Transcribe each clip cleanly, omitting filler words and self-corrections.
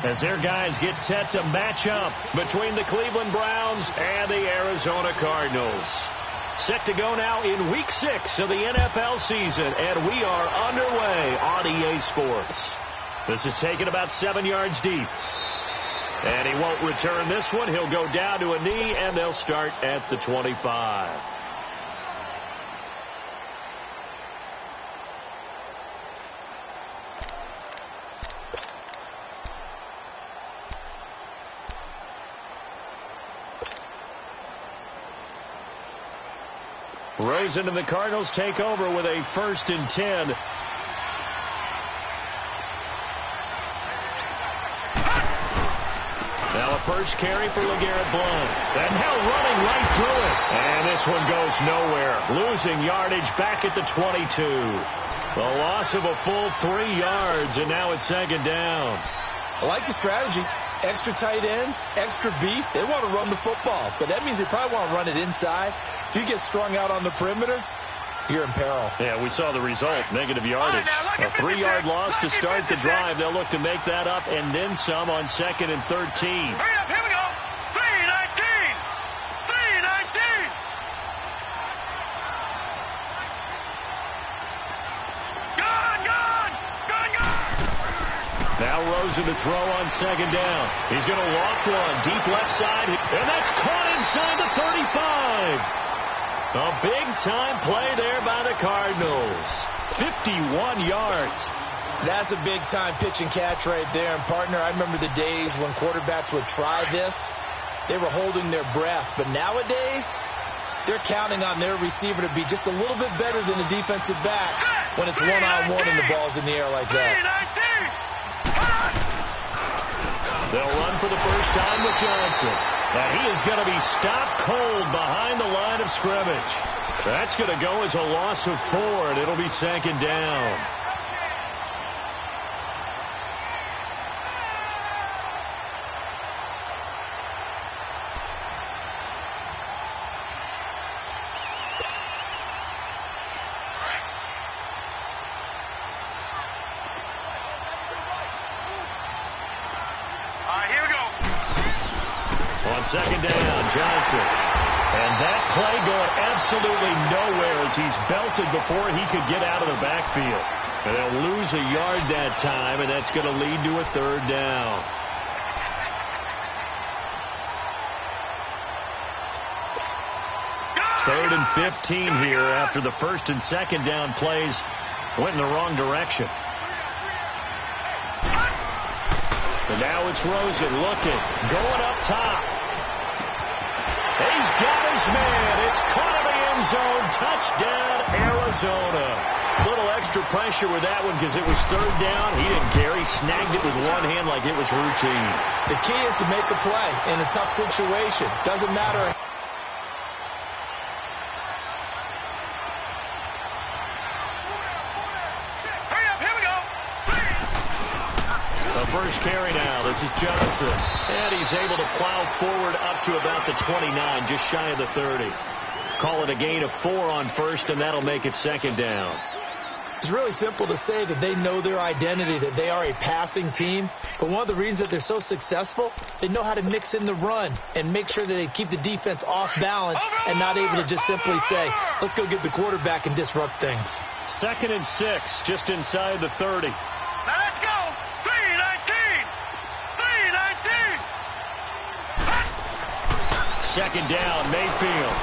as their guys get set to match up between the Cleveland Browns and the Arizona Cardinals. Set to go now in Week 6 of the NFL season, and we are underway on EA Sports. This is taken about 7 yards deep. And he won't return this one. He'll go down to a knee, and they'll start at the 25. Rosen and the Cardinals take over with a 1st and 10. Now a first carry for LeGarrette Blount. And now running right through it. And this one goes nowhere. Losing yardage back at the 22. The loss of a full 3 yards, and now it's 2nd down. I like the strategy. Extra tight ends, extra beef. They want to run the football, but that means they probably want to run it inside. If you get strung out on the perimeter, you're in peril. Yeah, we saw the result, negative yardage. A 3-yard loss to start the drive. They'll look to make that up and then some on 2nd and 13. Hurry up, here we go. 3-19. 3-19. Now Rosen to throw on 2nd down. He's going to loft one deep left side, and that's caught inside the 35. A big-time play there by the Cardinals. 51 yards. That's a big-time pitch and catch right there. And, partner, I remember the days when quarterbacks would try this. They were holding their breath. But nowadays, they're counting on their receiver to be just a little bit better than the defensive back when it's one-on-one and the ball's in the air like that. They'll run for the first time with Johnson. And he is going to be stopped cold behind the line of scrimmage. That's going to go as a loss of 4, and it'll be 2nd down. On 2nd down, Johnson. And that play going absolutely nowhere as he's belted before he could get out of the backfield. And they'll lose a yard that time, and that's going to lead to a 3rd down. Third and 15 here after the 1st and 2nd down plays went in the wrong direction. And now it's Rosen looking, going up top. He's got his man. It's caught in the end zone. Touchdown, Arizona. Little extra pressure with that one because it was 3rd down. He didn't care. He snagged it with one hand like it was routine. The key is to make a play in a tough situation. Doesn't matter. First carry now. This is Johnson. And he's able to plow forward up to about the 29, just shy of the 30. Call it a gain of 4 on 1st, and that'll make it 2nd down. It's really simple to say that they know their identity, that they are a passing team. But one of the reasons that they're so successful, they know how to mix in the run and make sure that they keep the defense off balance and not able to just simply say, let's go get the quarterback and disrupt things. 2nd and 6, just inside the 30. Now let's go. 2nd down, Mayfield.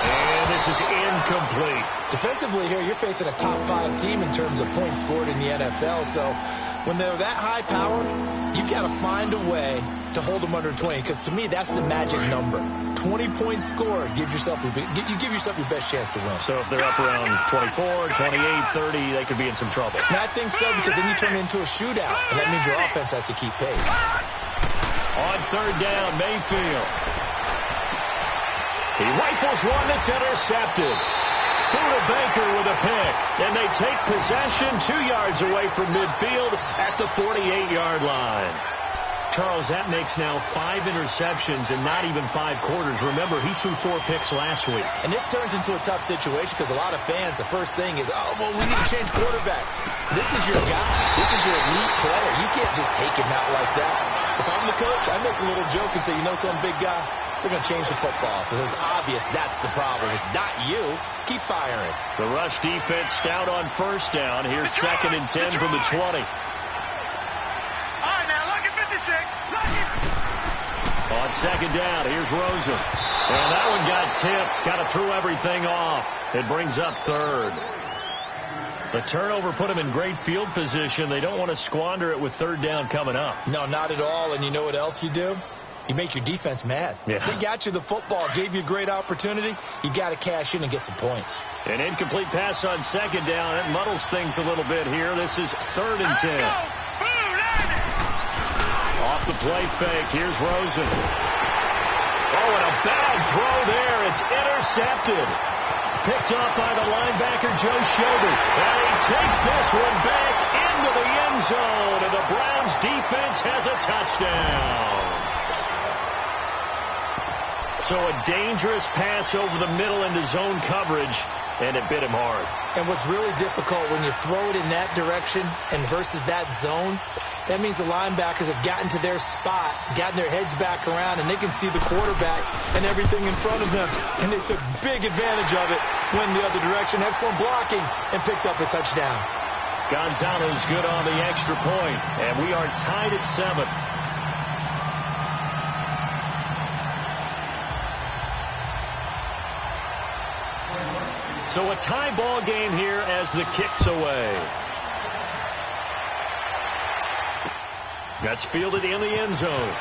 And this is incomplete. Defensively here, you're facing a top 5 team in terms of points scored in the NFL. So when they're that high powered, you got to find a way to hold them under 20. Because to me, that's the magic number. 20 points scored, you give yourself your best chance to win. So if they're up around 24, 28, 30, they could be in some trouble. And I think so, because then you turn it into a shootout. And that means your offense has to keep pace. On 3rd down, Mayfield. He rifles one that's intercepted. Buda Baker with a pick. And they take possession 2 yards away from midfield at the 48-yard line. Charles, that makes now 5 interceptions and not even 5 quarters. Remember, he threw 4 picks last week. And this turns into a tough situation because a lot of fans, the first thing is, oh, well, we need to change quarterbacks. This is your guy. This is your elite player. You can't just take him out like that. If I'm the coach, I make a little joke and say, you know some big guy, we're going to change the football. So it's obvious that's the problem. It's not you. Keep firing. The rush defense stout on first down. Here's 2nd and 10 from the 20. On 2nd down, here's Rosen. And that one got tipped. Kind of threw everything off. It brings up 3rd. The turnover put them in great field position. They don't want to squander it with 3rd down coming up. No, not at all. And you know what else you do? You make your defense mad. Yeah. They got you the football, gave you a great opportunity. You got to cash in and get some points. An incomplete pass on 2nd down. It muddles things a little bit here. This is 3rd and 10. Off the play fake. Here's Rosen. Oh, and a bad throw there. It's intercepted. Picked off by the linebacker, Joe Schobert. And he takes this one back into the end zone. And the Browns defense has a touchdown. So a dangerous pass over the middle into zone coverage. And it bit him hard. And what's really difficult when you throw it in that direction and versus that zone, that means the linebackers have gotten to their spot, gotten their heads back around, and they can see the quarterback and everything in front of them. And they took big advantage of it, went the other direction, had some blocking, and picked up a touchdown. Gonzalez good on the extra point, and we are tied at 7. So a tie ball game here as the kick's away. That's fielded in the end zone.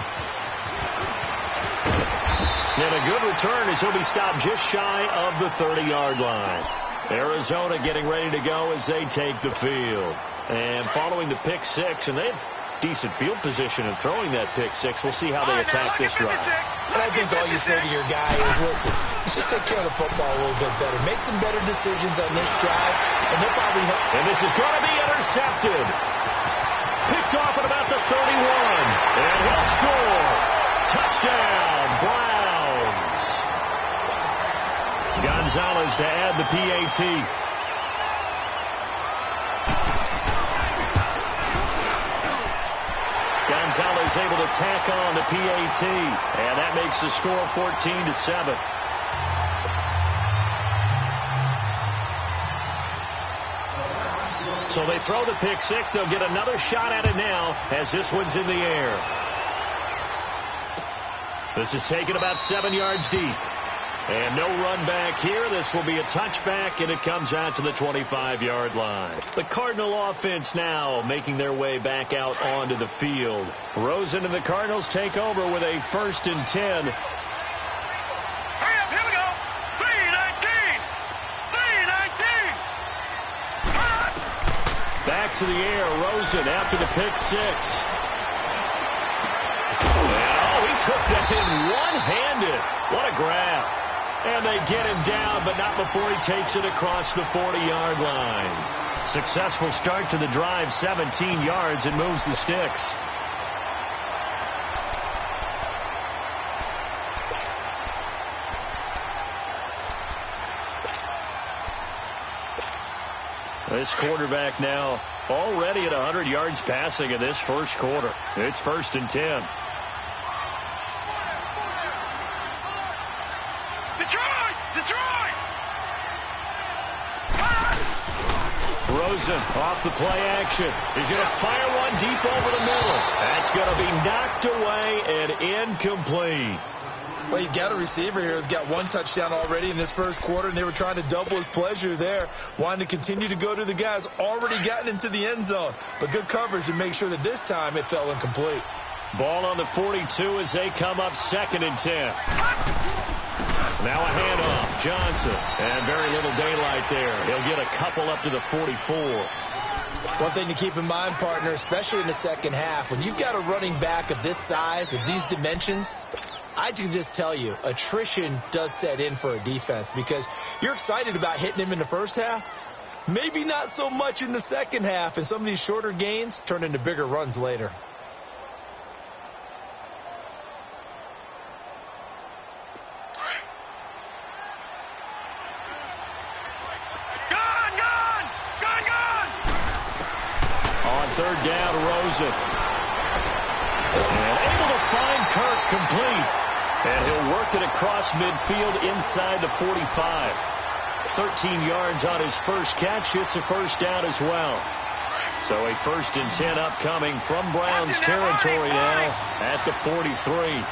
And a good return as he'll be stopped just shy of the 30-yard line. Arizona getting ready to go as they take the field. And following the pick 6, and they have decent field position in throwing that pick 6. We'll see how they attack this drive. And I think all you say to your guy is, listen, let's just take care of the football a little bit better. Make some better decisions on this drive, and they'll probably help. And this is going to be intercepted. Picked off at about the 31. And he'll score. Touchdown, Browns. Gonzalez to add the PAT. Gonzalez able to tack on the PAT, and that makes the score 14-7. So they throw the pick 6. They'll get another shot at it now as this one's in the air. This is taken about 7 yards deep. And no run back here. This will be a touchback, and it comes out to the 25-yard line. The Cardinal offense now making their way back out onto the field. Rosen and the Cardinals take over with a 1st and 10. Hurry up, here we go. 3-19. 3-19. Back to the air. Rosen after the pick 6. And, he took that in one-handed. What a grab. And they get him down, but not before he takes it across the 40-yard line. Successful start to the drive, 17 yards, and moves the sticks. This quarterback now already at 100 yards passing in this first quarter. It's 1st and 10. Rosen off the play action. He's going to fire one deep over the middle. That's going to be knocked away and incomplete. Well, you've got a receiver here who's got 1 touchdown already in this first quarter, and they were trying to double his pleasure there, wanting to continue to go to the guys already gotten into the end zone. But good coverage to make sure that this time it fell incomplete. Ball on the 42 as they come up 2nd and 10. Now a handoff. Johnson. And very little daylight there. He'll get a couple up to the 44. One thing to keep in mind, partner, especially in the second half, when you've got a running back of this size, of these dimensions, I can just tell you, attrition does set in for a defense because you're excited about hitting him in the first half. Maybe not so much in the second half, and some of these shorter gains turn into bigger runs later. third down, Rosen. And able to find Kirk complete. And he'll work it across midfield inside the 45. 13 yards on his first catch. It's a first down as well. So a 1st and 10 upcoming from Browns territory now at the 43.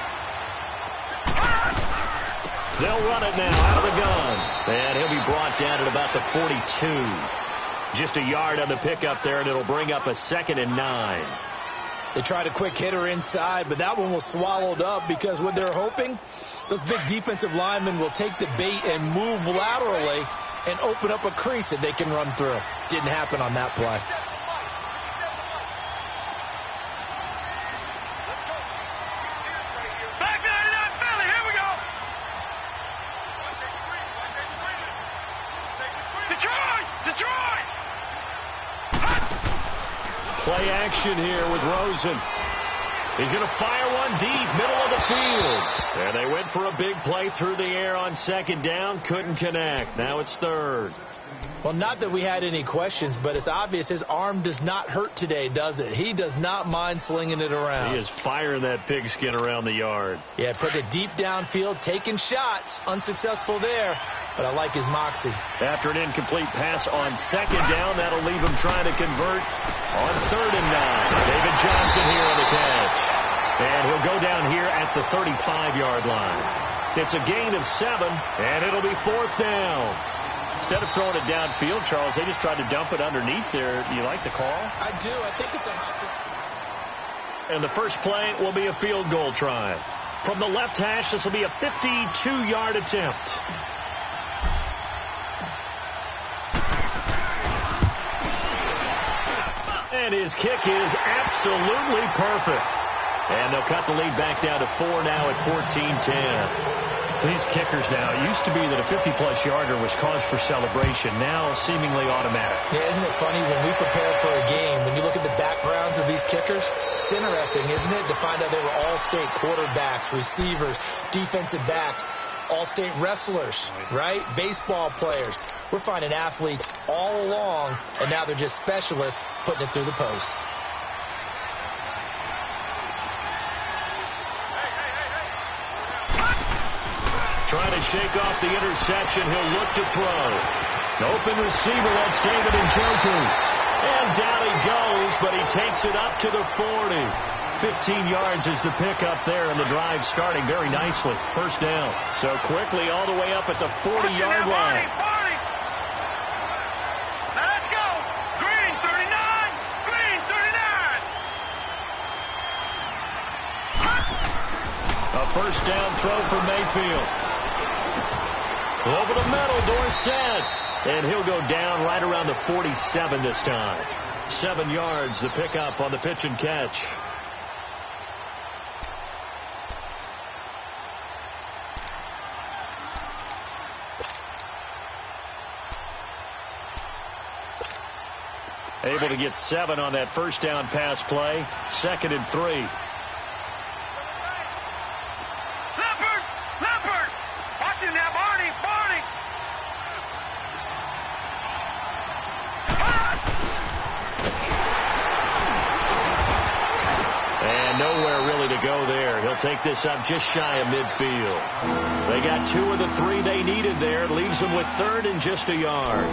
They'll run it now out of the gun. And he'll be brought down at about the 42. Just a yard on the pickup there, and it'll bring up a 2nd and 9. They tried a quick hitter inside, but that one was swallowed up because what they're hoping, those big defensive linemen will take the bait and move laterally and open up a crease that they can run through. Didn't happen on that play. Back 99 Philly, here we go. Detroit! Play action here with Rosen. He's going to fire one deep, middle of the field. And they went for a big play through the air on 2nd down. Couldn't connect. Now it's 3rd. Well, not that we had any questions, but it's obvious his arm does not hurt today, does it? He does not mind slinging it around. He is firing that pigskin around the yard. Yeah, put it deep downfield, taking shots. Unsuccessful there, but I like his moxie. After an incomplete pass on 2nd down, that'll leave him trying to convert on 3rd and 9. David Johnson here on the catch. And he'll go down here at the 35-yard line. It's a gain of 7, and it'll be 4th down. Instead of throwing it downfield, Charles, they just tried to dump it underneath there. Do you like the call? I do. I think it's a hot. And the first play will be a field goal try. From the left hash, this will be a 52-yard attempt. And his kick is absolutely perfect. And they'll cut the lead back down to 4 now at 14-10. These kickers now, it used to be that a 50-plus yarder was cause for celebration. Now seemingly automatic. Yeah, isn't it funny when we prepare for a game, when you look at the backgrounds of these kickers, it's interesting, isn't it, to find out they were all-state quarterbacks, receivers, defensive backs, all-state wrestlers, right? Baseball players. We're finding athletes all along, and now they're just specialists putting it through the posts. Trying to shake off the interception. He'll look to throw. An open receiver, that's David Njoku. And down he goes, but he takes it up to the 40. 15 yards is the pickup there, and the drive starting very nicely. First down. So quickly all the way up at the 40-yard line. Now let's go. Green 39. Green 39. A first down throw for Mayfield. Over the middle, Dorsett. And he'll go down right around the 47 this time. 7 yards, the pickup on the pitch and catch. Able to get 7 on that first down pass play. 2nd and 3. Leopard. Watch him now, Barney. And nowhere really to go there. He'll take this up just shy of midfield. They got 2 of the 3 they needed there. It leaves them with 3rd and just a yard. All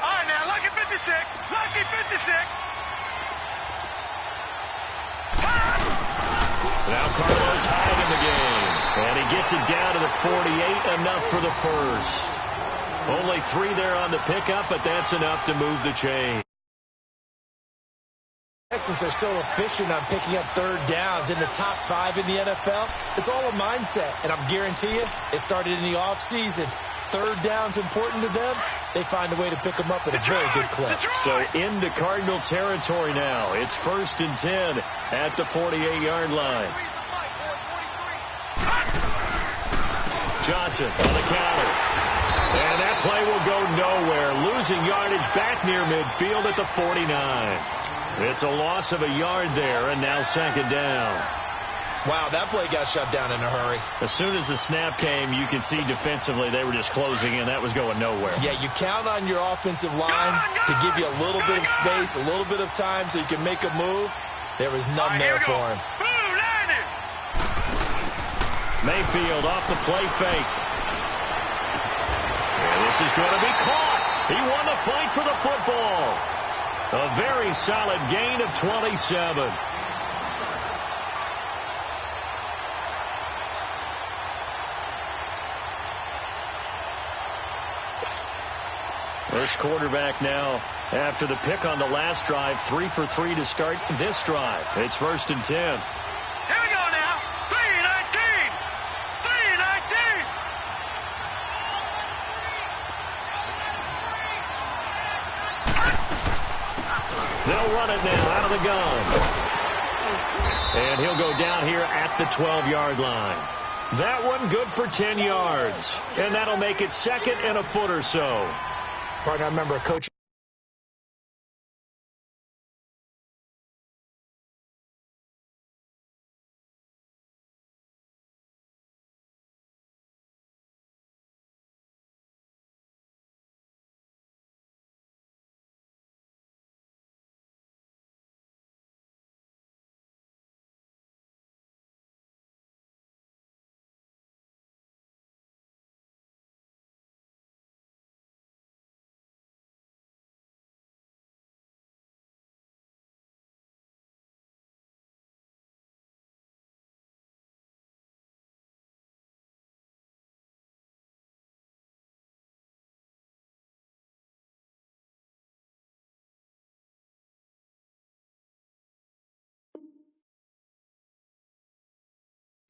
right, now, Lucky 56. Lucky 56. Now Carlos Hyde in the game. And he gets it down to the 48, enough for the first. Only 3 there on the pickup, but that's enough to move the chain. Texans are so efficient on picking up 3rd downs in the top 5 in the NFL. It's all a mindset, and I'm guarantee you, it started in the offseason. 3rd down's important to them. They find a way to pick them up at a very good clip. So into Cardinal territory now. It's 1st and 10 at the 48-yard line. Johnson on the counter. And that play will go nowhere. Losing yardage back near midfield at the 49. It's a loss of a yard there, and now 2nd down. Wow, that play got shut down in a hurry. As soon as the snap came, you could see defensively they were just closing in. That was going nowhere. Yeah, you count on your offensive line to give you a little bit of space, a little bit of time so you can make a move. There was none there for him. Mayfield off the play fake. And this is going to be caught. He won the fight for the football. A very solid gain of 27. This quarterback now, after the pick on the last drive, 3 for 3 to start this drive. It's 1st and 10. Here we go now. 3-19. 3-19. They'll run it now out of the gun. And he'll go down here at the 12-yard line. That one good for 10 yards. And that'll make it 2nd and a foot or so. Partner, I remember a coach.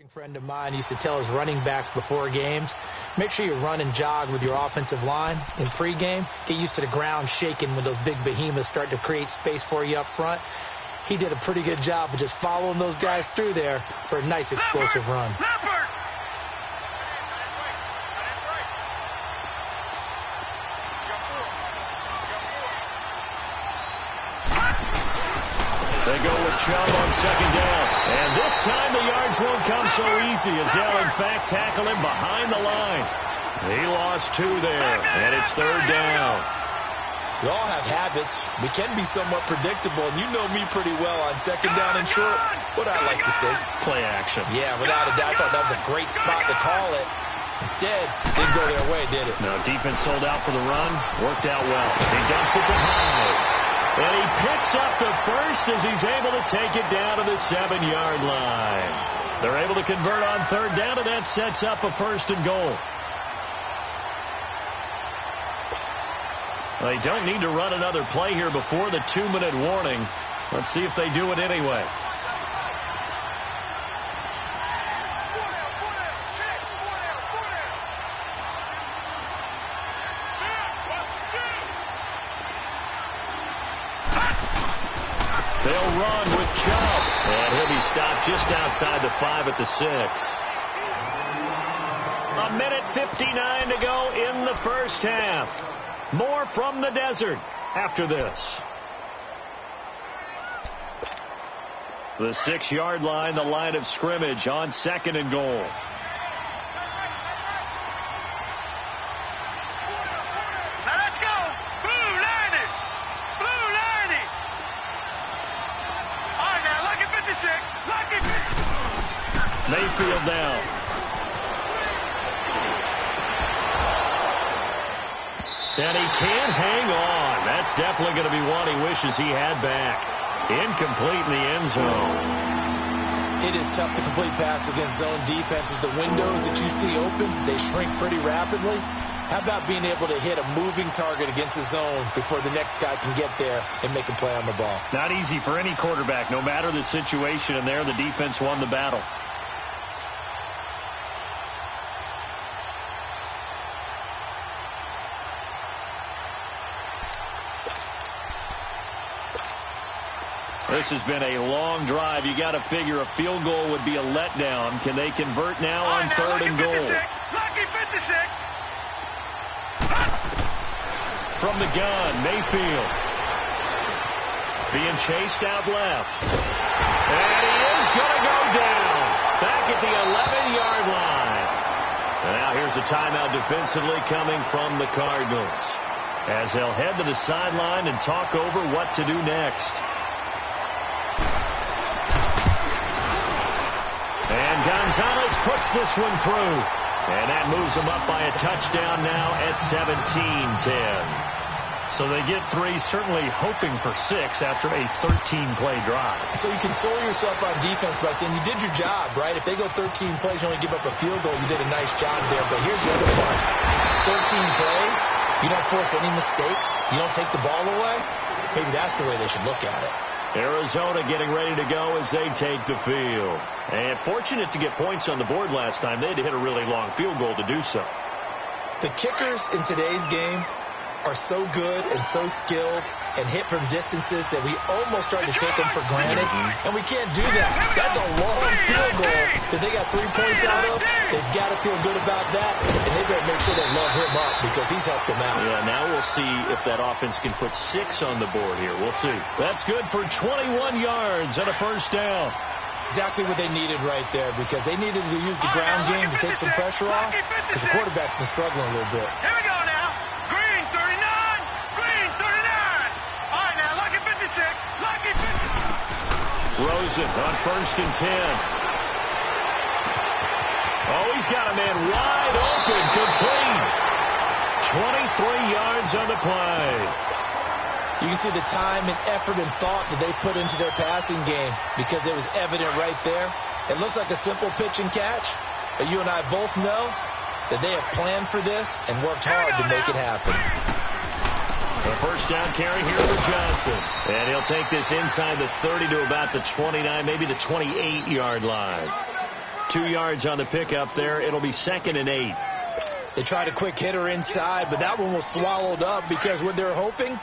Friend of mine used to tell his running backs before games, make sure you run and jog with your offensive line in pregame. Get used to the ground shaking when those big behemoths start to create space for you up front. He did a pretty good job of just following those guys through there for a nice explosive run. They go with Chubb on 2nd down. And this time the yards won't come so easy as they'll, in fact, tackle him behind the line. He lost 2 there, and it's 3rd down. We all have habits. We can be somewhat predictable, and you know me pretty well on 2nd down and short. What I like to say? Play action. Yeah, without a doubt. I thought that was a great spot to call it. Instead, didn't go their way, did it? No, defense sold out for the run. Worked out well. He dumps it to Hyde. And he picks up the first as he's able to take it down to the 7-yard line. They're able to convert on 3rd down, and that sets up a 1st and goal. They don't need to run another play here before the 2-minute warning. Let's see if they do it anyway. They'll run with Chubb. And he'll be stopped just outside the 5 at the 6. 1:59 to go in the first half. More from the desert after this. The 6-yard line, the line of scrimmage on 2nd and goal. Mayfield down. And he can't hang on. That's definitely going to be one he wishes he had back. Incomplete in the end zone. It is tough to complete pass against zone defenses. The windows that you see open, they shrink pretty rapidly. How about being able to hit a moving target against the zone before the next guy can get there and make a play on the ball? Not easy for any quarterback. No matter the situation, and there the defense won the battle. This has been a long drive. You got to figure a field goal would be a letdown. Can they convert now on 3rd and goal? Lucky 56. From the gun, Mayfield. Being chased out left. And he is going to go down. back at the 11-yard line. And now here's a timeout defensively coming from the Cardinals, as they'll head to the sideline and talk over what to do next. And Gonzalez puts this one through. And that moves them up by a touchdown now at 17-10. So they get 3, certainly hoping for 6 after a 13-play drive. So you console yourself on defense by saying you did your job, right? If they go 13 plays, you only give up a field goal, you did a nice job there. But here's the other part. 13 plays, you don't force any mistakes, you don't take the ball away. Maybe that's the way they should look at it. Arizona getting ready to go as they take the field. And fortunate to get points on the board last time. They had to hit a really long field goal to do so. The kickers in today's game are so good and so skilled and hit from distances that we almost start to take them for granted. And we can't do that. That's a long field goal that they got 3 points out of. They've got to feel good about that. And they better make sure they love him up because he's helped them out. Yeah, now we'll see if that offense can put 6 on the board here. We'll see. That's good for 21 yards and a first down. Exactly what they needed right there, because they needed to use the ground game to take some pressure off, because the quarterback's been struggling a little bit. Here we go now. Green 39. Green 39. All right, now, Lucky 56. Lucky 56. Rosen on 1st and 10. Oh, he's got a man wide open, complete. 23 yards on the play. You can see the time and effort and thought that they put into their passing game, because it was evident right there. It looks like a simple pitch and catch, but you and I both know that they have planned for this and worked hard to make it happen. A first down carry here for Johnson. And he'll take this inside the 30 to about the 29, maybe the 28-yard line. 2 yards on the pickup there. It'll be 2nd and 8. They tried a quick hitter inside, but that one was swallowed up, because what they're hoping,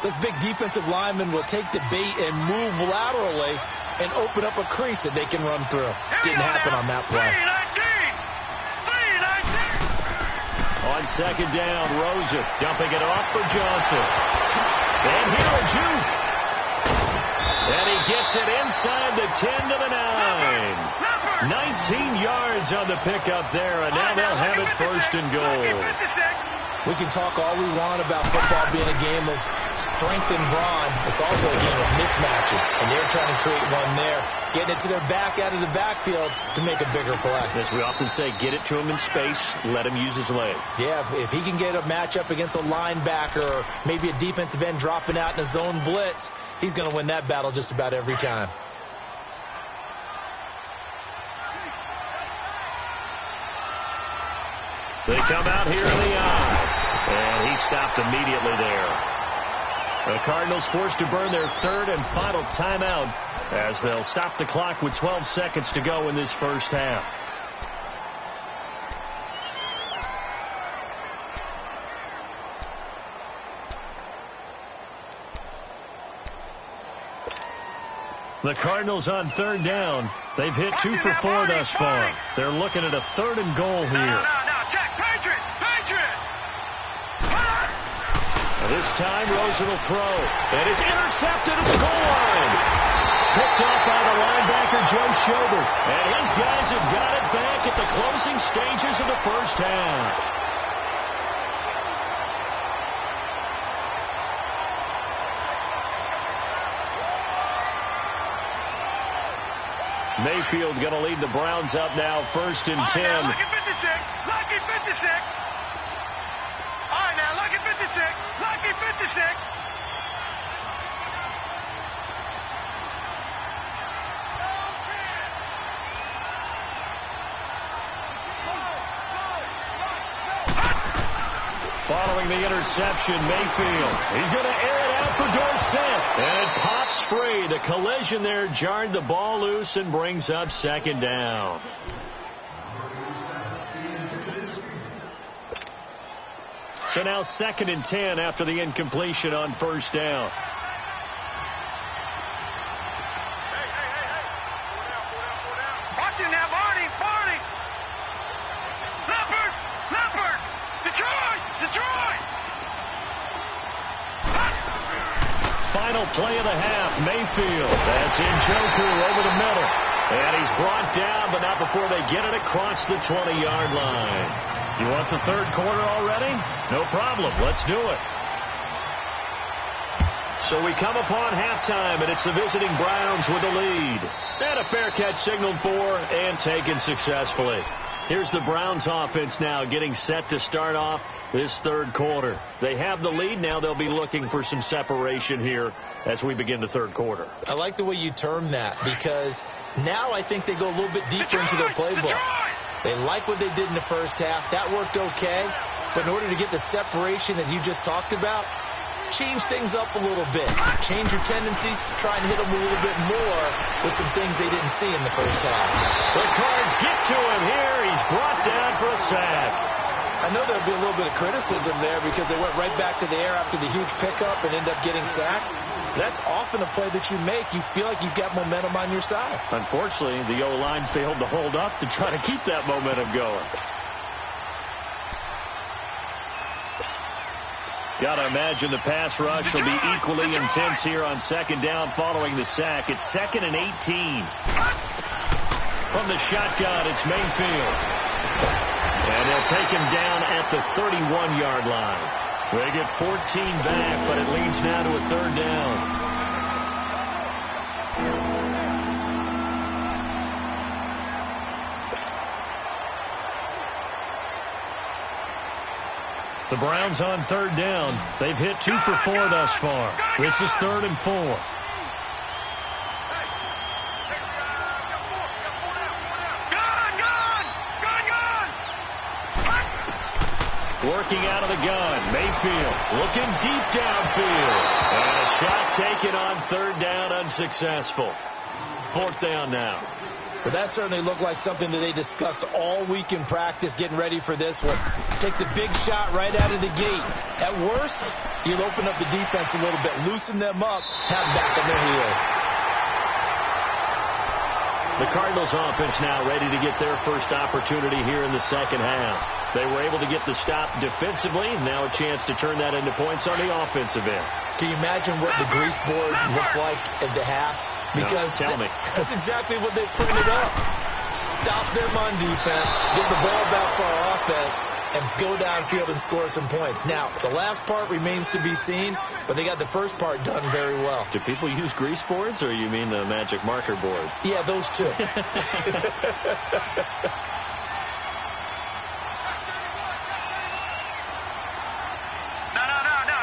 this big defensive lineman will take the bait and move laterally and open up a crease that they can run through. Didn't happen on that play. 3-19. On 2nd down, Rosen dumping it off for Johnson. And here a juke. And he gets it inside the 10 to the 9. 19 yards on the pickup there, and now they'll have it 1st and goal. We can talk all we want about football being a game of strength and brawn. It's also a game of mismatches, and they're trying to create one there, getting it to their back out of the backfield to make a bigger play. As we often say, get it to him in space, let him use his leg. Yeah, if he can get a matchup against a linebacker or maybe a defensive end dropping out in a zone blitz, he's going to win that battle just about every time. They come out here in the eye, and he stopped immediately there. The Cardinals forced to burn their 3rd and final timeout as they'll stop the clock with 12 seconds to go in this first half. The Cardinals on 3rd down. They've hit 2 for 4 thus far. They're looking at a 3rd and goal here. Now, check. Patriot. This time, Rosen will throw. And it's intercepted at the goal line. Picked off by the linebacker, Joe Schobert. And his guys have got it back at the closing stages of the first half. Mayfield going to lead the Browns up now, 1st and 10. Lucky 56. Lucky 56. All right, now, Lucky 56. Lucky 56. Following the interception, Mayfield. He's going to air it out for Dorsett. And it pops free. The collision there jarred the ball loose and brings up 2nd down. So now 2nd and 10 after the incompletion on 1st down. Watch him now, Barney. Leopard. Detroit. Final play of the half. Mayfield. That's Njoku over the middle. And he's brought down, but not before they get it across the 20-yard line. You want the third quarter already? No problem. Let's do it. So we come upon halftime, and it's the visiting Browns with the lead. And a fair catch signaled for and taken successfully. Here's the Browns offense now getting set to start off this third quarter. They have the lead. Now they'll be looking for some separation here as we begin the third quarter. I like the way you term that, because now I think they go a little bit deeper into their playbook. They like what they did in the first half. That worked okay. But in order to get the separation that you just talked about, change things up a little bit. Change your tendencies. Try and hit them a little bit more with some things they didn't see in the first half. The Cards get to him here. He's brought down for a sack. I know there'll be a little bit of criticism there because they went right back to the air after the huge pickup and end up getting sacked. That's often a play that you make. You feel like you've got momentum on your side. Unfortunately, the O-line failed to hold up to try to keep that momentum going. Got to imagine the pass rush will be equally intense here on second down following the sack. It's 2nd and 18. From the shotgun, it's Mayfield. And they'll take him down at the 31-yard line. They get 14 back, but it leads now to a third down. The Browns on third down. They've hit 2 for 4 thus far. This is 3rd and 4. Working out of the gun. Mayfield looking deep downfield. And a shot taken on third down, unsuccessful. 4th down now. But that certainly looked like something that they discussed all week in practice getting ready for this one. Take the big shot right out of the gate. At worst, you'll open up the defense a little bit, loosen them up, have them back on their heels. The Cardinals offense now ready to get their first opportunity here in the second half. They were able to get the stop defensively. Now a chance to turn that into points on the offensive end. Can you imagine what the grease board looks like at the half? Because no, tell me. That's exactly what they printed up. Stop them on defense, get the ball back for our offense, and go downfield and score some points. Now, the last part remains to be seen, but they got the first part done very well. Do people use grease boards, or you mean the magic marker boards? Yeah, those two. No.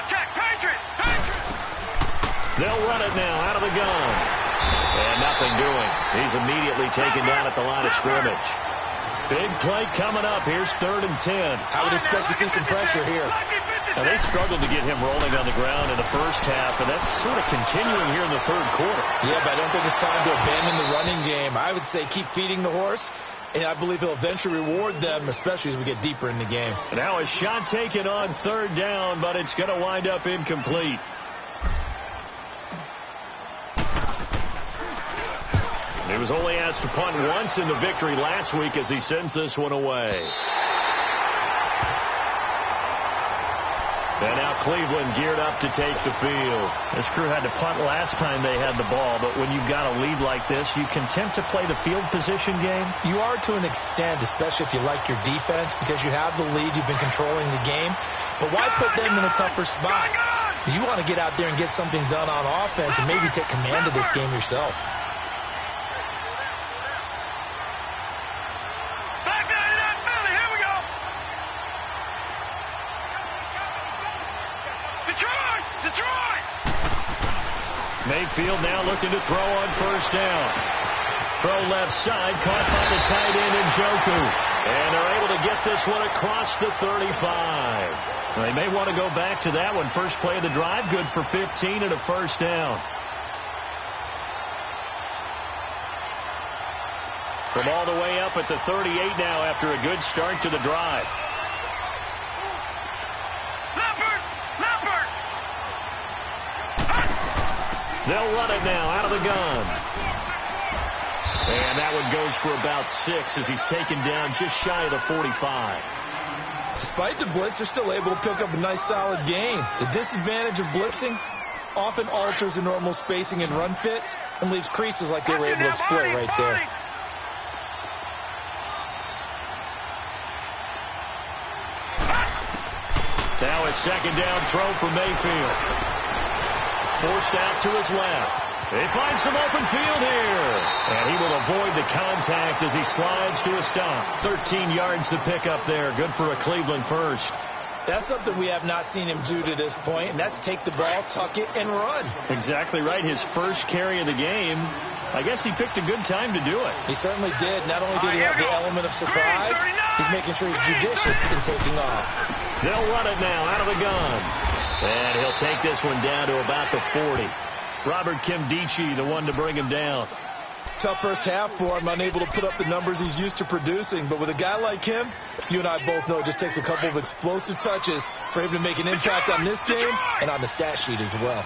Check. Patriot. They'll run it now out of the gun. And nothing doing. He's immediately taken down at the line of scrimmage. Big play coming up. Here's 3rd and 10. I would expect to see some pressure here. Now, they struggled to get him rolling on the ground in the first half, and that's sort of continuing here in the third quarter. Yeah, but I don't think it's time to abandon the running game. I would say keep feeding the horse, and I believe he'll eventually reward them, especially as we get deeper in the game. Now a shot taken on third down, but it's going to wind up incomplete. He was only asked to punt once in the victory last week as he sends this one away. And now Cleveland geared up to take the field. This crew had to punt last time they had the ball, but when you've got a lead like this, you content to play the field position game? You are to an extent, especially if you like your defense, because you have the lead, you've been controlling the game. But why put them in a tougher spot? You want to get out there and get something done on offense and maybe take command of this game yourself. Mayfield now looking to throw on first down. Throw left side, caught by the tight end Njoku. And they're able to get this one across the 35. They may want to go back to that one. First play of the drive, good for 15 and a first down. From all the way up at the 38 now after a good start to the drive. They'll run it now out of the gun. And that one goes for about 6 as he's taken down just shy of the 45. Despite the blitz, they're still able to pick up a nice solid gain. The disadvantage of blitzing, often alters the normal spacing and run fits and leaves creases like they were able to exploit right there. Now a second down throw for Mayfield. Forced out to his left. They find some open field here. And he will avoid the contact as he slides to a stop. 13 yards to pick up there. Good for a Cleveland first. That's something we have not seen him do to this point, and that's take the ball, tuck it, and run. Exactly right. His first carry of the game. I guess he picked a good time to do it. He certainly did. Not only did he have the element of surprise, he's making sure he's judicious in taking off. They'll run it now out of the gun. And he'll take this one down to about the 40. Robert Kimdichie, the one to bring him down. Tough first half for him, unable to put up the numbers he's used to producing. But with a guy like him, you and I both know it just takes a couple of explosive touches for him to make an impact on this game and on the stat sheet as well.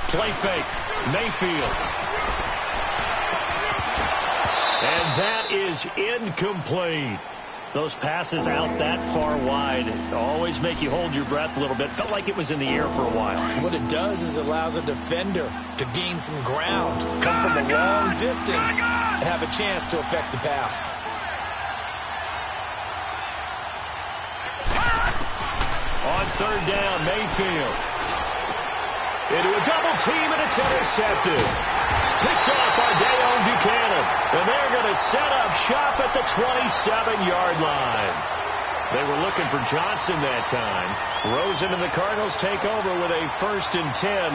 Play fake. Mayfield. And that is incomplete. Those passes out that far wide always make you hold your breath a little bit. Felt like it was in the air for a while. What it does is it allows a defender to gain some ground, come from a long distance, and have a chance to affect the pass. On third down, Mayfield. Into a double team, and it's intercepted. Picked off by Dayon Buchanan. And they're going to set up shop at the 27-yard line. They were looking for Johnson that time. Rosen and the Cardinals take over with a 1st and 10.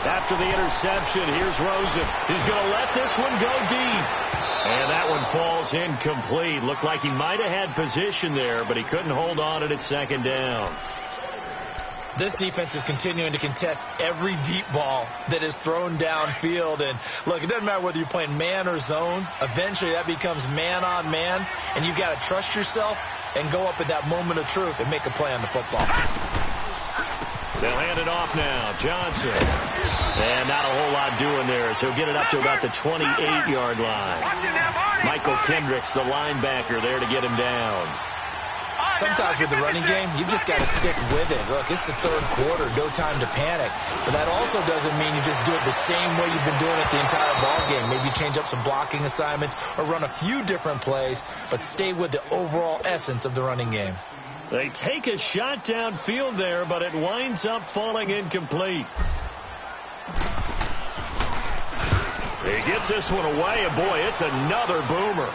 After the interception, here's Rosen. He's going to let this one go deep. And that one falls incomplete. Looked like he might have had position there, but he couldn't hold on it at 2nd down. This defense is continuing to contest every deep ball that is thrown downfield. And, look, it doesn't matter whether you're playing man or zone. Eventually, that becomes man-on-man, and you've got to trust yourself and go up at that moment of truth and make a play on the football. They'll hand it off now. Johnson. And not a whole lot doing there, so he'll get it up to about the 28-yard line. Michael Kendricks, the linebacker, there to get him down. Sometimes with the running game, you've just got to stick with it. Look, it's the 3rd quarter, no time to panic. But that also doesn't mean you just do it the same way you've been doing it the entire ball game. Maybe change up some blocking assignments or run a few different plays, but stay with the overall essence of the running game. They take a shot downfield there, but it winds up falling incomplete. He gets this one away, and boy, it's another boomer.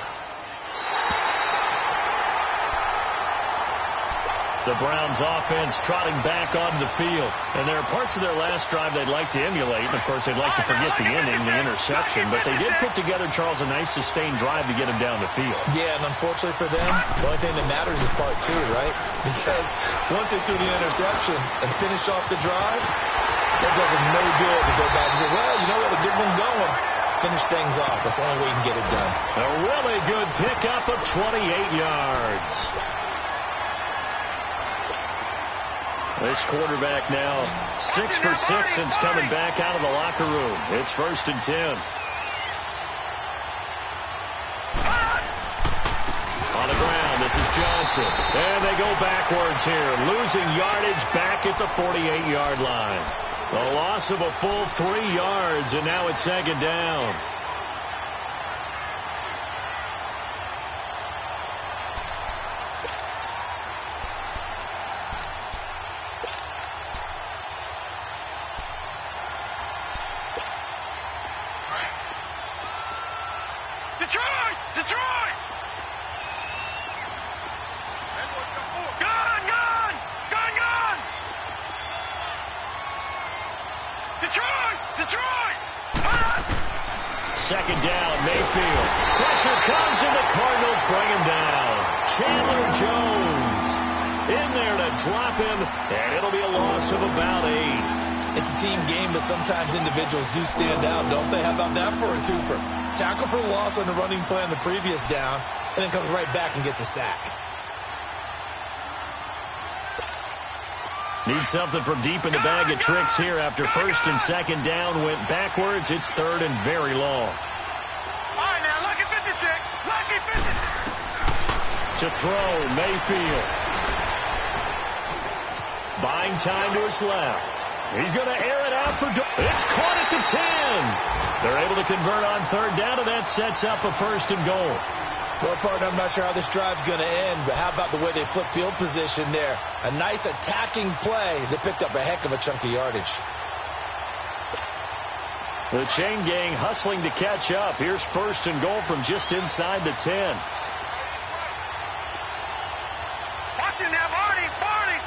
The Browns offense trotting back onto the field. And there are parts of their last drive they'd like to emulate. And, of course, they'd like to forget the ending, the interception. But they did put together, Charles, a nice sustained drive to get him down the field. Yeah, and unfortunately for them, the only thing that matters is part 2, right? Because once they threw the interception and finished off the drive, that does them no good to go back and say, well, you know what, a good one going. Finish things off. That's the only way you can get it done. A really good pickup of 28 yards. This quarterback now 6 for 6 since coming back out of the locker room. It's 1st and 10. On the ground, this is Johnson. And they go backwards here, losing yardage back at the 48-yard line. The loss of a full 3 yards, and now it's 2nd down. Second down, Mayfield. Pressure comes, and the Cardinals bring him down. Chandler Jones in there to drop him, and it'll be a loss of about 8. It's a team game, but sometimes individuals do stand out, don't they? How about that for a twofer? Tackle for loss on the running play on the previous down, and then comes right back and gets a sack. Need something from deep in the bag of tricks here after 1st and 2nd down went backwards. It's 3rd and very long. All right, now, lucky 56. Lucky 56. To throw, Mayfield. Buying time to his left. He's going to air it out for... It's caught at the 10. They're able to convert on third down, and that sets up a first and goal. Well, partner, I'm not sure how this drive's going to end, but how about the way they flip field position there? A nice attacking play that picked up a heck of a chunk of yardage. The chain gang hustling to catch up. Here's first and goal from just inside the 10. Watching that, Marty, Marty.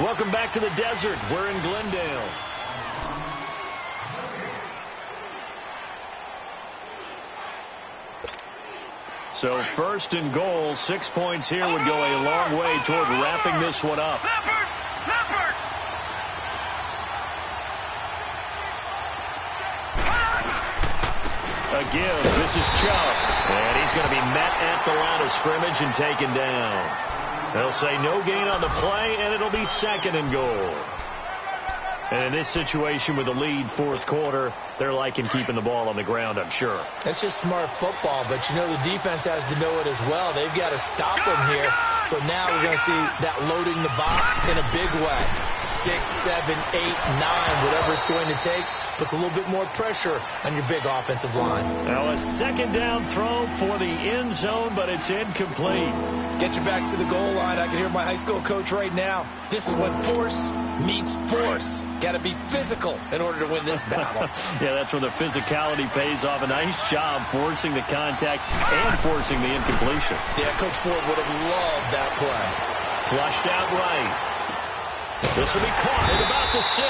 Welcome back to the desert. We're in Glendale. So first and goal, 6 points here would go a long way toward wrapping this one up. Leopard! Again, this is Chubb. And he's going to be met at the line of scrimmage and taken down. They'll say no gain on the play, and it'll be second and goal. And in this situation with the lead fourth quarter, they're liking keeping the ball on the ground, I'm sure. That's just smart football, but you know the defense has to know it as well. They've got to stop them here. So now we're going to see that loading the box in a big way. 6, 7, 8, 9, whatever it's going to take, puts a little bit more pressure on your big offensive line. Now a second down throw for the end zone, but it's incomplete. Get your backs to the goal line. I can hear my high school coach right now. This is when force meets force. Got to be physical in order to win this battle. Yeah, that's where the physicality pays off. A nice job forcing the contact and forcing the incompletion. Yeah, Coach Ford would have loved that play. Flushed out right. This will be caught at about the 6.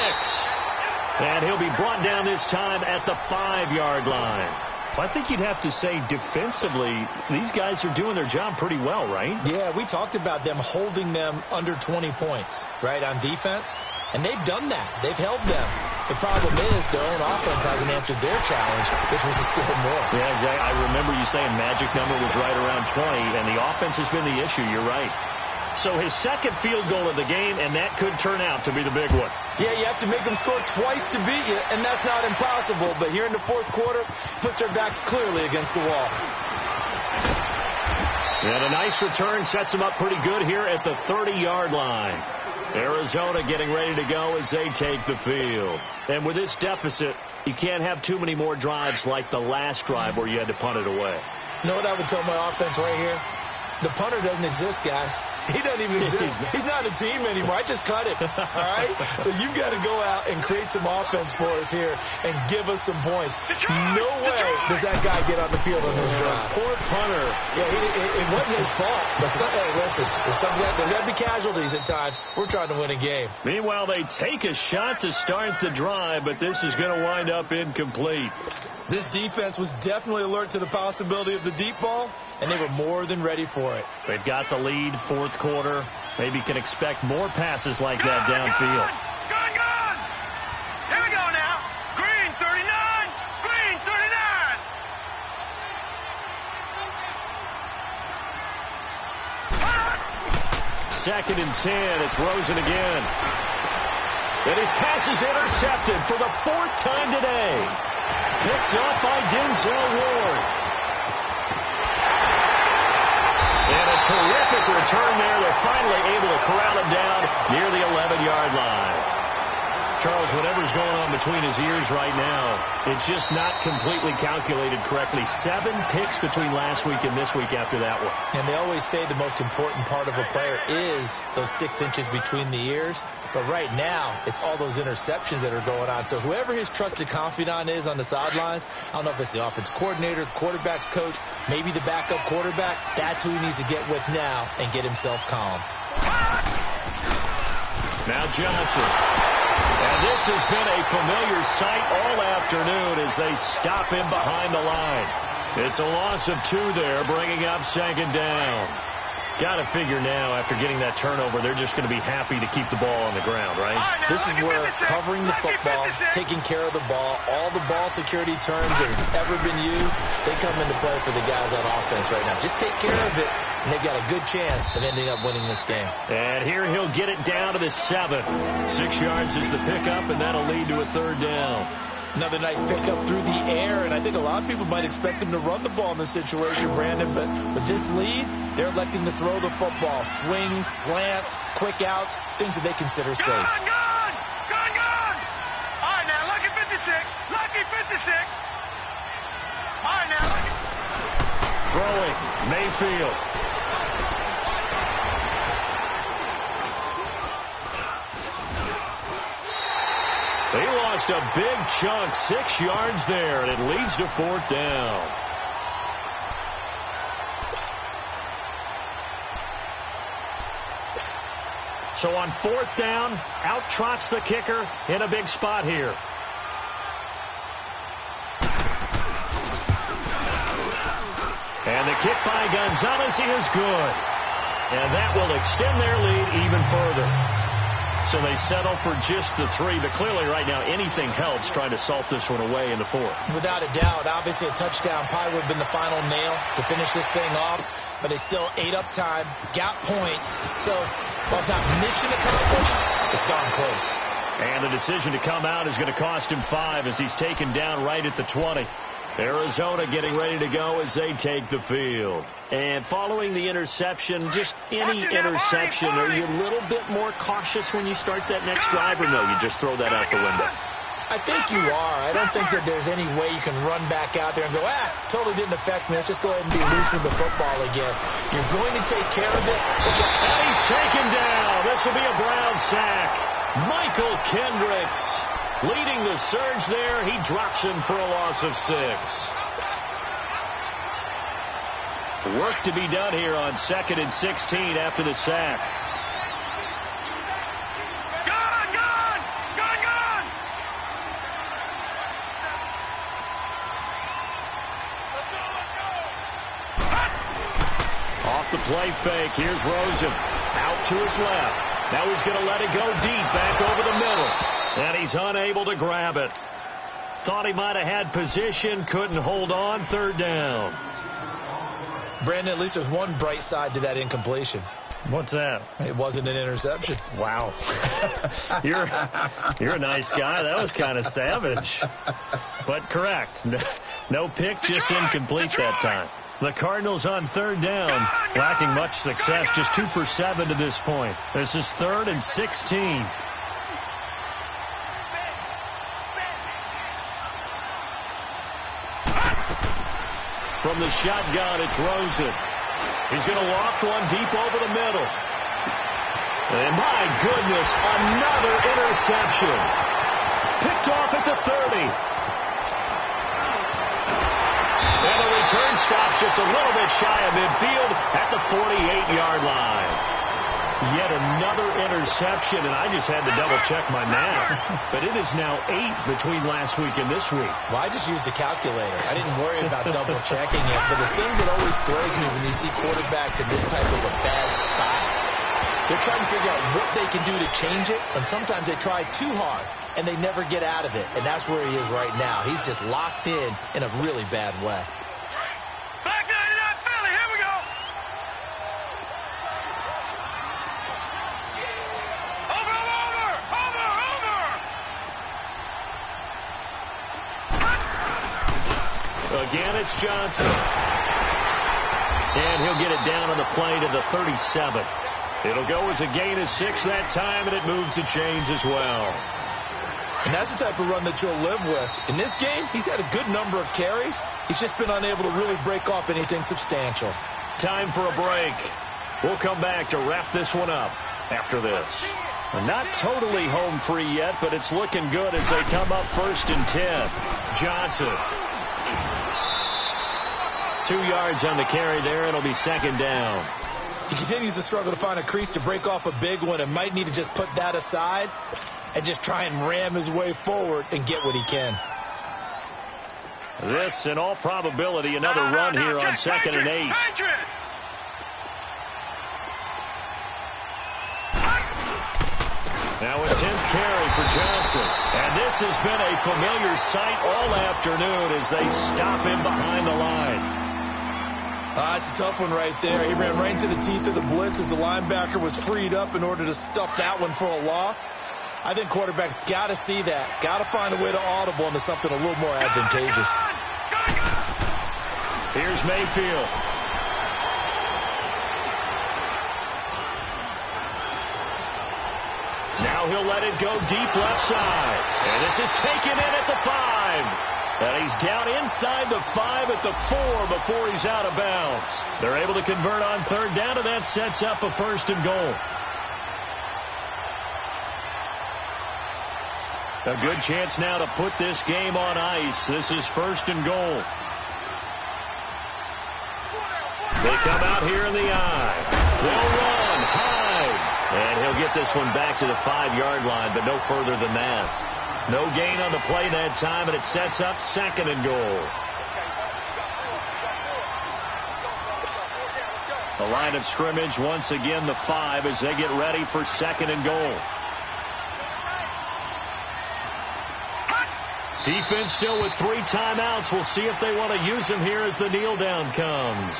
And he'll be brought down this time at the 5-yard line. Well, I think you'd have to say defensively, these guys are doing their job pretty well, right? Yeah, we talked about them holding them under 20 points, right, on defense. And they've done that. They've held them. The problem is their own offense hasn't answered their challenge, which was to score more. Yeah, exactly. I remember you saying magic number was right around 20, and the offense has been the issue. You're right. So his second field goal of the game, and that could turn out to be the big one. Yeah, you have to make them score twice to beat you, and that's not impossible. But here in the fourth quarter, puts their backs clearly against the wall. And a nice return sets them up pretty good here at the 30-yard line. Arizona getting ready to go as they take the field. And with this deficit, you can't have too many more drives like the last drive where you had to punt it away. You know what I would tell my offense right here? The punter doesn't exist, guys. He doesn't even exist. He's not a team anymore. I just cut it. All right? So you've got to go out and create some offense for us here and give us some points. No way does that guy get on the field on this drive. Poor punter. Yeah, it wasn't his fault. But hey, listen, there's got to be casualties at times. We're trying to win a game. Meanwhile, they take a shot to start the drive, but this is going to wind up incomplete. This defense was definitely alert to the possibility of the deep ball, and they were more than ready for it. They've got the lead, fourth quarter. Maybe can expect more passes like that downfield. Gone! Here we go now. Green 39. Green 39. Second and 10. It's Rosen again. And his pass is intercepted for the 4th time today. Picked up by Denzel Ward. And a terrific return there. They're finally able to corral him down near the 11-yard line. Charles, whatever's going on between his ears right now, it's just not completely calculated correctly. 7 picks between last week and this week after that one. And they always say the most important part of a player is those 6 inches between the ears. But right now, it's all those interceptions that are going on. So whoever his trusted confidant is on the sidelines, I don't know if it's the offense coordinator, the quarterback's coach, maybe the backup quarterback, that's who he needs to get with now and get himself calm. Now Johnson. And this has been a familiar sight all afternoon as they stop him behind the line. It's a loss of 2 there, bringing up second down. Got to figure now, after getting that turnover, they're just going to be happy to keep the ball on the ground, right? This is where covering the football, taking care of the ball, all the ball security terms that have ever been used, they come into play for the guys on offense right now. Just take care of it, and they've got a good chance of ending up winning this game. And here he'll get it down to the 7. 6 yards is the pickup, and that'll lead to a 3rd down. Another nice pickup through the air, and I think a lot of people might expect him to run the ball in this situation, Brandon, but with this lead, they're electing to throw the football. Swings, slants, quick outs, things that they consider safe. Gone! All right, now, lucky 56. Lucky 56. All right, now, lucky. Throwing, Mayfield. They lost a big chunk, 6 yards there, and it leads to 4th down. So on 4th down, out trots the kicker in a big spot here. And the kick by Gonzalez is good. And that will extend their lead even further. So they settle for just the 3, but clearly right now anything helps trying to salt this one away in the 4th. Without a doubt, obviously a touchdown probably would have been the final nail to finish this thing off, but they still ate up time, got points, so while it's not mission accomplished, it's darn close. And the decision to come out is going to cost him 5 as he's taken down right at the 20. Arizona getting ready to go as they take the field. And following the interception, just any interception, are you a little bit more cautious when you start that next drive, or no, you just throw that out the window? I think you are. I don't think that there's any way you can run back out there and go, totally didn't affect me. Let's just go ahead and be loose with the football again. You're going to take care of it. And he's taken down. This will be a Brown sack. Michael Kendricks leading the surge there. He drops him for a loss of 6. Work to be done here on 2nd and 16 after the sack. Off the play fake. Here's Rosen. Out to his left. Now he's going to let it go deep back over the middle. And he's unable to grab it. Thought he might have had position. Couldn't hold on. 3rd down. Brandon, at least there's one bright side to that incompletion. What's that? It wasn't an interception. Wow. You're a nice guy. That was kind of savage. But correct. No pick, just incomplete that time. The Cardinals on 3rd down, lacking much success, just 2 for 7 to this point. This is 3rd and 16. From the shotgun, it's Rosen. He's going to loft one deep over the middle. And my goodness, another interception. Picked off at the 30. And the return stops just a little bit shy of midfield at the 48-yard line. Yet another interception, and I just had to double-check my math. But it is now 8 between last week and this week. Well, I just used a calculator. I didn't worry about double-checking it. But the thing that always throws me when you see quarterbacks in this type of a bad spot, they're trying to figure out what they can do to change it, and sometimes they try too hard, and they never get out of it. And that's where he is right now. He's just locked in a really bad way. Back 99 Philly, here we go. Again, it's Johnson. And he'll get it down on the play to the 37. It'll go as a gain of 6 that time, and it moves the chains as well. And that's the type of run that you'll live with. In this game, he's had a good number of carries. He's just been unable to really break off anything substantial. Time for a break. We'll come back to wrap this one up after this. Not totally home free yet, but it's looking good as they come up 1st and 10. Johnson. 2 yards on the carry there. It'll be 2nd down. He continues to struggle to find a crease to break off a big one and might need to just put that aside and just try and ram his way forward and get what he can. This, in all probability, another run here on 2nd and 8. Now a 10th carry for Johnson. And this has been a familiar sight all afternoon as they stop him behind the line. It's a tough one right there. He ran right into the teeth of the blitz as the linebacker was freed up in order to stuff that one for a loss. I think quarterbacks got to see that. Got to find a way to audible into something a little more advantageous. Here's Mayfield. Now he'll let it go deep left side. And this is taken in at the 5. And he's down inside the 5 at the 4 before he's out of bounds. They're able to convert on third down, and that sets up a 1st and goal. A good chance now to put this game on ice. This is 1st and goal. They come out here in the eye. They'll run, hide. And he'll get this one back to the 5-yard line, but no further than that. No gain on the play that time, and it sets up 2nd and goal. The line of scrimmage, once again, the 5 as they get ready for 2nd and goal. Defense still with 3 timeouts. We'll see if they want to use them here as the kneel down comes.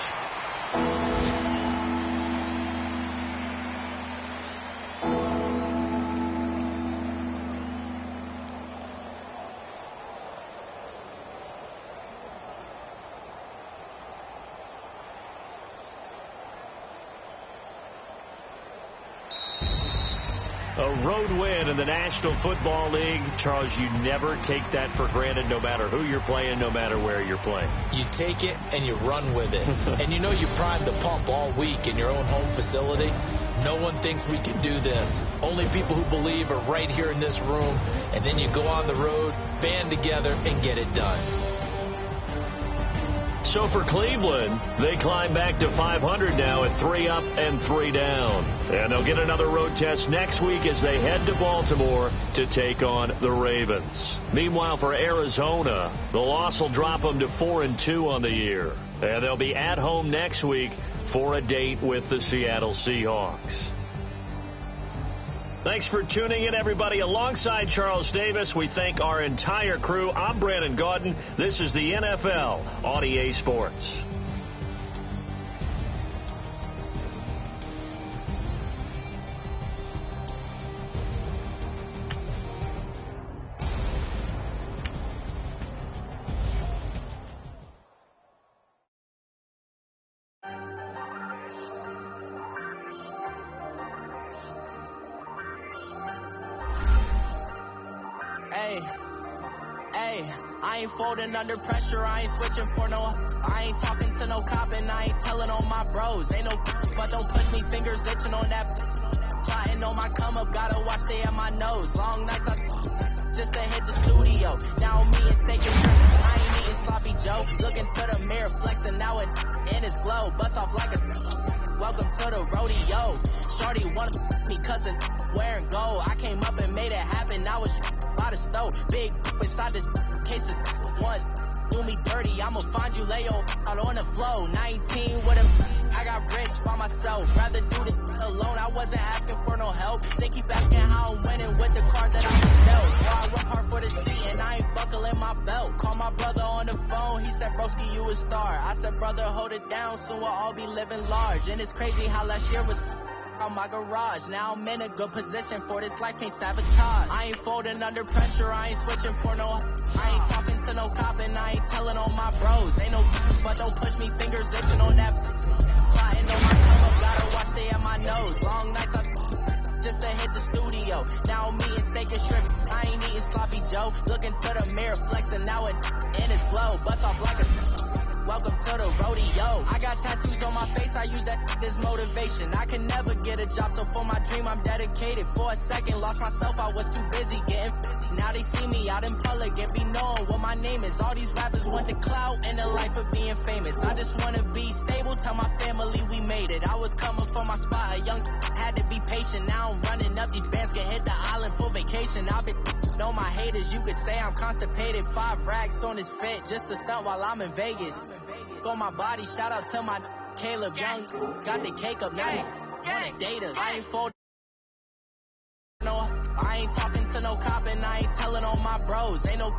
A road win in the National Football League. Charles, you never take that for granted, no matter who you're playing, no matter where you're playing. You take it and you run with it. And you know you primed the pump all week in your own home facility. No one thinks we can do this. Only people who believe are right here in this room. And then you go on the road, band together, and get it done. So for Cleveland, they climb back to 500 now at 3 up and 3 down. And they'll get another road test next week as they head to Baltimore to take on the Ravens. Meanwhile, for Arizona, the loss will drop them to 4-2 on the year. And they'll be at home next week for a date with the Seattle Seahawks. Thanks for tuning in, everybody. Alongside Charles Davis, we thank our entire crew. I'm Brandon Gaudin. This is the NFL on EA Sports. I ain't folding under pressure, I ain't switching for no. I ain't talking to no cop and I ain't telling on my bros. Ain't no but don't push me, fingers itching on that. Plotting on my come up, gotta watch stay at my nose. Long nights just to hit the studio. Now me and steak and shrimp, I ain't eating sloppy Joe. Looking to the mirror, flexing now it in his glow. Bust off like a welcome to the rodeo. Shorty wanna me cousin wearing gold. I came up and made it happen, I was by the stove. Big inside this cases once do me dirty, I'ma find you lay out on the floor. 19 with him, I got rich by myself. Rather do this alone, I wasn't asking for no help. They keep asking how I'm winning with the card that I was dealt. Well, I work hard for the seat and I ain't buckling my belt. Call my brother on the phone, he said, broski, you a star. I said, brother, hold it down, soon we'll all be living large. And it's crazy how last year was on my garage. Now I'm in a good position for this life, can't sabotage. I ain't folding under pressure, I ain't switching for no. I ain't talking to no cop and I ain't telling on my bros. Ain't no but don't push me, fingers itching on that. Plotting on my come up, gotta watch stay at my nose. Long nights just to hit the studio. Now I'm eating steak and shrimp, I ain't eating sloppy Joe. Looking to the mirror, flexing now it in his glow. Bust off like a welcome to the rodeo. I got tattoos on my face, I use that as motivation. I can never get a job, so for my dream I'm dedicated. For a second, lost myself, I was too busy getting busy. Now they see me out in public and be knowing what my name is. All these rappers want the clout and the life of being famous. I just wanna be stable, tell my family we made it. I was coming for my spot, a young had to be patient. Now I'm running up, these bands can hit the island for vacation. I've been know my haters, you could say I'm constipated. 5 racks on his fit, just to stunt while I'm in Vegas. On my body, shout out to my Caleb Young. Got the cake up, now he's on a data. I ain't folding no. I ain't talking to no cop and I ain't telling on my bros. Ain't no